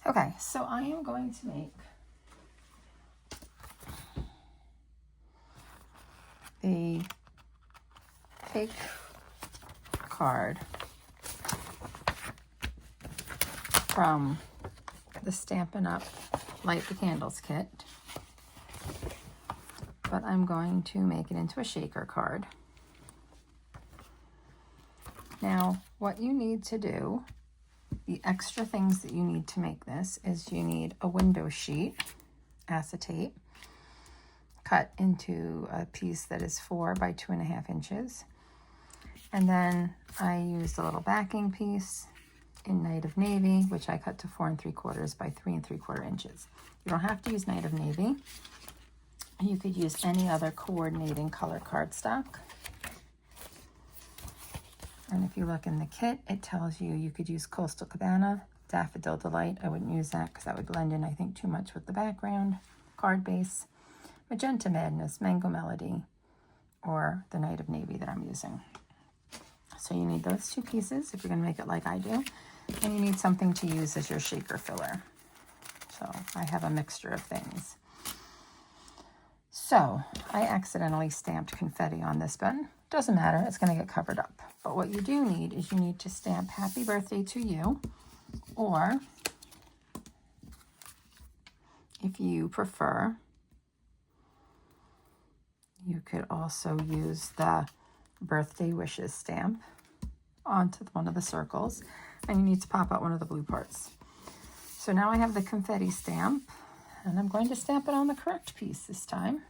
Okay, so I am going to make the cake card from the Stampin' Up Light the Candles kit, but I'm going to make it into a shaker card. Now, what you need to do, the extra things that you need to make this is you need a window sheet, acetate, cut into a piece that is 4 by 2.5 inches. And then I used a little backing piece in Night of Navy, which I cut to 4 3/4 by 3 3/4 inches. You don't have to use Night of Navy. You could use any other coordinating color cardstock. And if you look in the kit, it tells you you could use Coastal Cabana, Daffodil Delight. I wouldn't use that because that would blend in, I think, too much with the background card base. Magenta Madness, Mango Melody, or the Night of Navy that I'm using. So you need those 2 pieces if you're going to make it like I do. And you need something to use as your shaker filler. So I have a mixture of things. So I accidentally stamped confetti on this button. Doesn't matter, it's going to get covered up. But what you do need is you need to stamp Happy Birthday to You, or if you prefer, you could also use the Birthday Wishes stamp onto one of the circles, and you need to pop out one of the blue parts. So now I have the confetti stamp, and I'm going to stamp it on the correct piece this time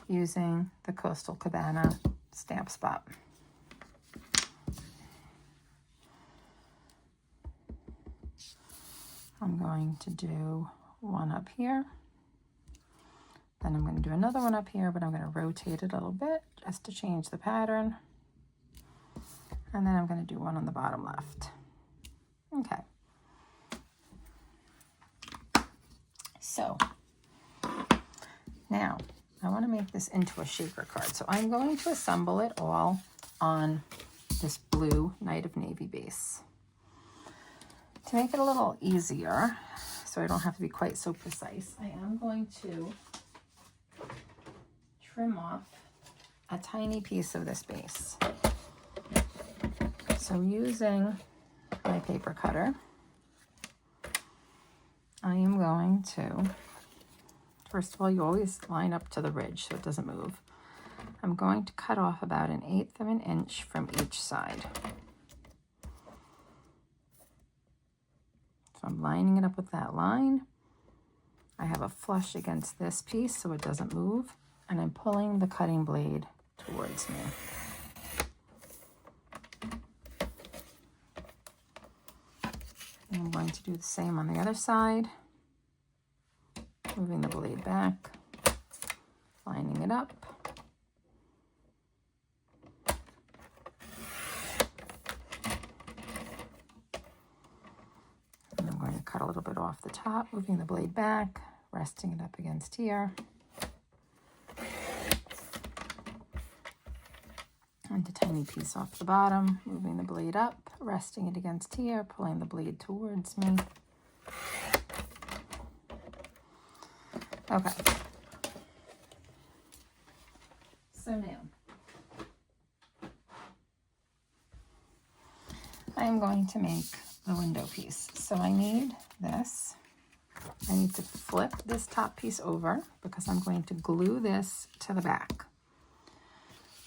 using the Coastal Cabana stamp spot. I'm going to do one up here. Then I'm going to do another one up here, but I'm going to rotate it a little bit just to change the pattern. And then I'm going to do one on the bottom left. Okay. So now I want to make this into a shaker card. So I'm going to assemble it all on this blue Night of Navy base. To make it a little easier, so I don't have to be quite so precise, I am going to trim off a tiny piece of this base. So using my paper cutter, I am going to, first of all, you always line up to the ridge so it doesn't move. I'm going to cut off about 1/8 of an inch from each side. So I'm lining it up with that line. I have a flush against this piece so it doesn't move, and I'm pulling the cutting blade towards me. And I'm going to do the same on the other side, moving the blade back, lining it up. And I'm going to cut a little bit off the top, moving the blade back, resting it up against here. And a tiny piece off the bottom, moving the blade up, resting it against here, pulling the blade towards me. Okay. So now, I am going to make the window piece. So I need this. I need to flip this top piece over because I'm going to glue this to the back.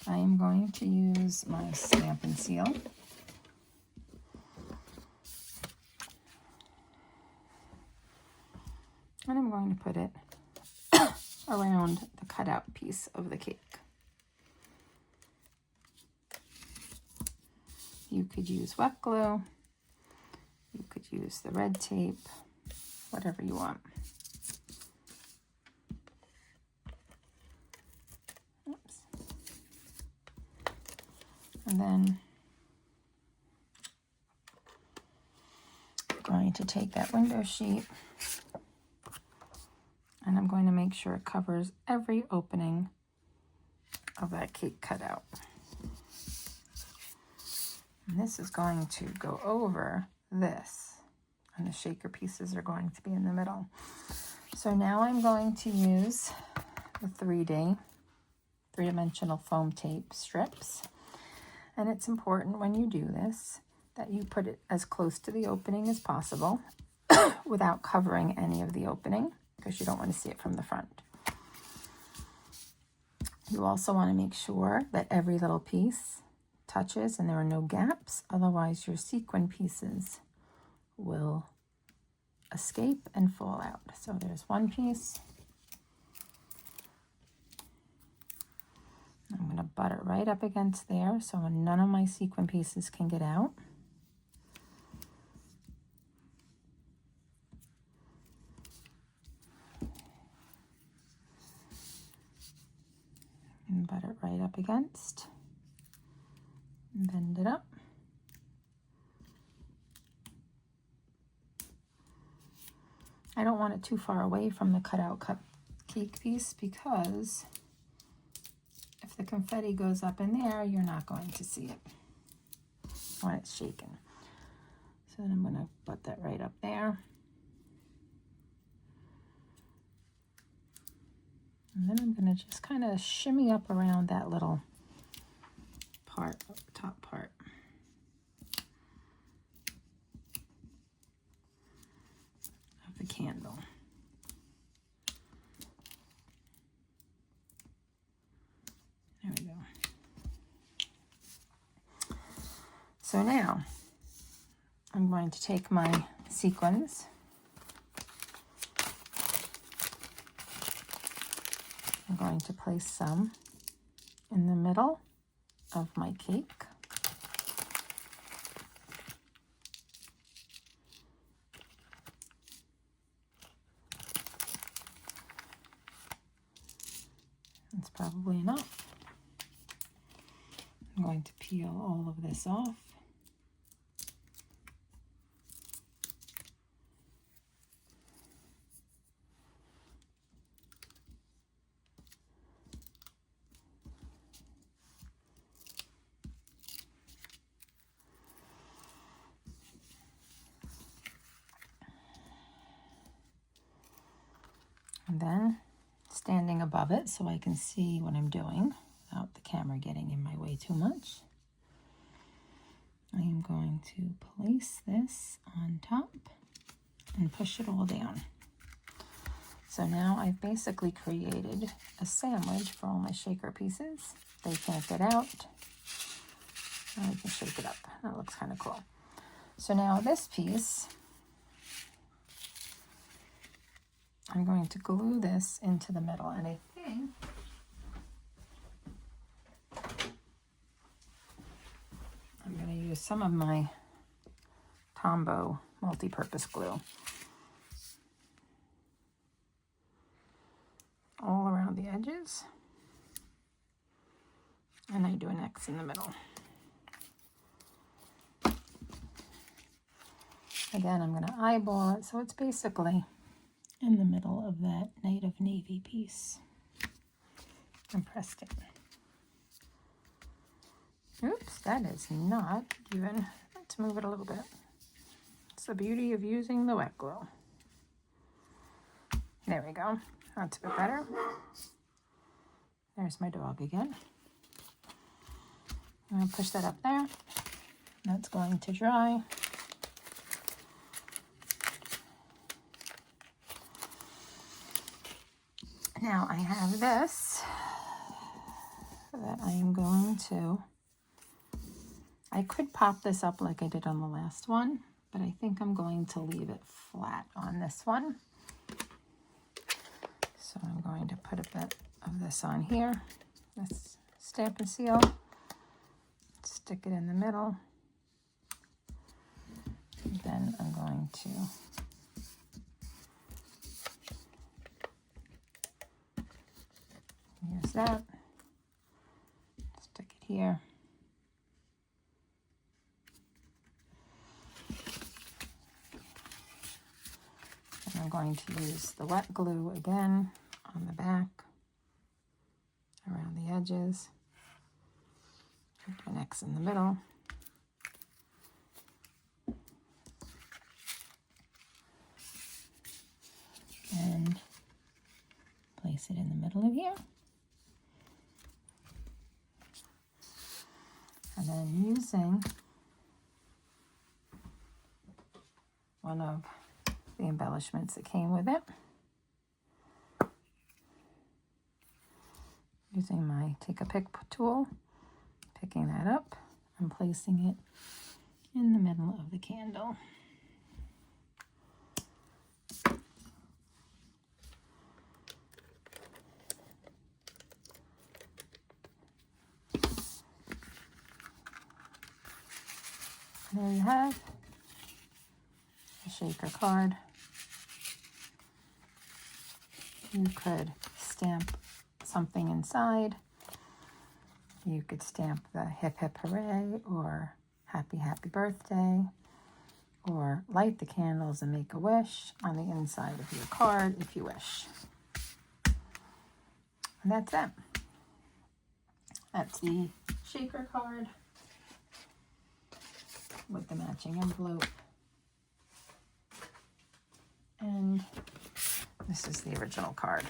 I am going to use my Stampin' Seal. And I'm going to put it around the cutout piece of the cake. You could use wet glue. You could use the red tape, whatever you want. Oops. And then I'm going to take that window sheet and I'm going to make sure it covers every opening of that cake cutout. And this is going to go over this. and the shaker pieces are going to be in the middle. So now I'm going to use the three-dimensional foam tape strips. And it's important when you do this that you put it as close to the opening as possible without covering any of the opening, because you don't want to see it from the front. You also want to make sure that every little piece touches and there are no gaps, otherwise your sequin pieces will escape and fall out. So there's one piece. I'm going to butt it right up against there so none of my sequin pieces can get out. And butt it right up against. And bend it up. I don't want it too far away from the cutout cupcake piece, because if the confetti goes up in there, you're not going to see it when it's shaken. So then I'm going to put that right up there. And then I'm going to just kind of shimmy up around that little part, top part. Of the candle. There we go. So now I'm going to take my sequins I'm going to place some in the middle of my cake. That's probably enough. I'm going to peel all of this off. And then standing above it so I can see what I'm doing without the camera getting in my way too much, I am going to place this on top and push it all down. So now I've basically created a sandwich for all my shaker pieces. They can't get out. And I can shake it up. That looks kind of cool. So now this piece, I'm going to glue this into the middle, and I think I'm going to use some of my Tombow multi-purpose glue all around the edges, and I do an X in the middle. Again, I'm going to eyeball it so it's basically in the middle of that native navy piece. And pressed it. Oops, that is not even. Let's move it a little bit. It's the beauty of using the wet glue. There we go. That's a bit better. There's my dog again. I'm going to push that up there. That's going to dry. Now I have this that I am going to, I could pop this up like I did on the last one, but I think I'm going to leave it flat on this one. So I'm going to put a bit of this on here, this Stampin' Seal, stick it in the middle, and then I'm going to use that, stick it here. And I'm going to use the wet glue again on the back, around the edges, put an X in the middle. place it in the middle of here. And then using one of the embellishments that came with it, using my take a pick tool, picking that up and placing it in the middle of the candle. There you have a shaker card. You could stamp something inside. You could stamp the hip hip hooray or happy happy birthday, or light the candles and make a wish on the inside of your card if you wish. And that's it. That's the shaker card with the matching envelope. And this is the original card.